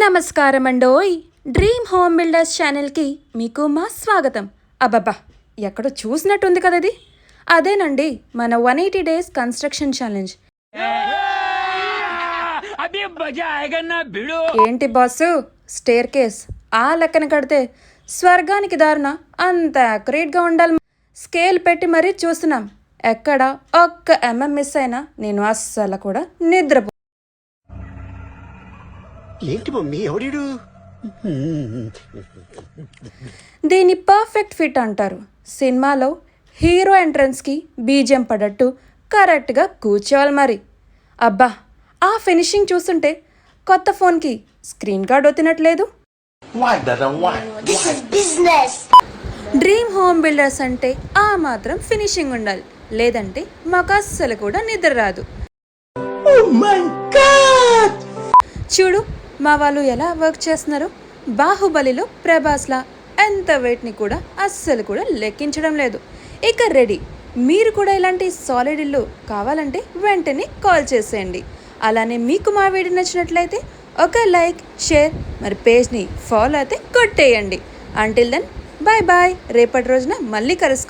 నమస్కారం అండోయ్. Dream home builders ఛానల్కి మీకు మా స్వాగతం. అబ్బబ్బా, ఎక్కడో చూసినట్టుంది కదా ఇది. అదేనండి మన 180 డేస్ కన్స్ట్రక్షన్ ఛాలెంజ్. ఏంటి బాసు, స్టేర్ కేస్ ఆ లెక్కన కడితే స్వర్గానికి దారుణ అంత అక్యురేట్గా ఉండాలి. స్కేల్ పెట్టి మరీ చూస్తున్నాం. ఎక్కడ ఒక్క మిస్ అయినా నేను అస్సలు కూడా నిద్రపో. ఏంటి మమ్మీ ఎవడు? దీన్ని పర్ఫెక్ట్ ఫిట్ అంటారు. సినిమాలో హీరో ఎంట్రన్స్కి బీజం పడట్టు కరెక్ట్గా కూర్చోవాలి మరి. అబ్బా, ఆ ఫినిషింగ్ చూస్తుంటే కొత్త ఫోన్కి స్క్రీన్ గార్డ్ వచ్చినట్లేదు. డ్రీమ్ హోమ్ బిల్డర్స్ అంటే ఆ మాత్రం ఫినిషింగ్ ఉండాలి, లేదంటే మాకు అస్సలు కూడా నిద్ర రాదు. చూడు మా వాళ్ళు ఎలా వర్క్ చేస్తున్నారు. బాహుబలిలో ప్రభాస్లా ఎంత వెయిట్ని కూడా అస్సలు కూడా లెక్కించడం లేదు. ఇక రెడీ. మీరు కూడా ఇలాంటి సాలిడ్ ఇల్లు కావాలంటే వెంటనే కాల్ చేసేయండి. అలానే మీకు మా వీడియో నచ్చినట్లయితే ఒక లైక్, షేర్, మరి పేజ్ని ఫాలో అయితే కొట్టేయండి. Until then bye bye. రేపటి రోజున మళ్ళీ కలుసుకుందాం.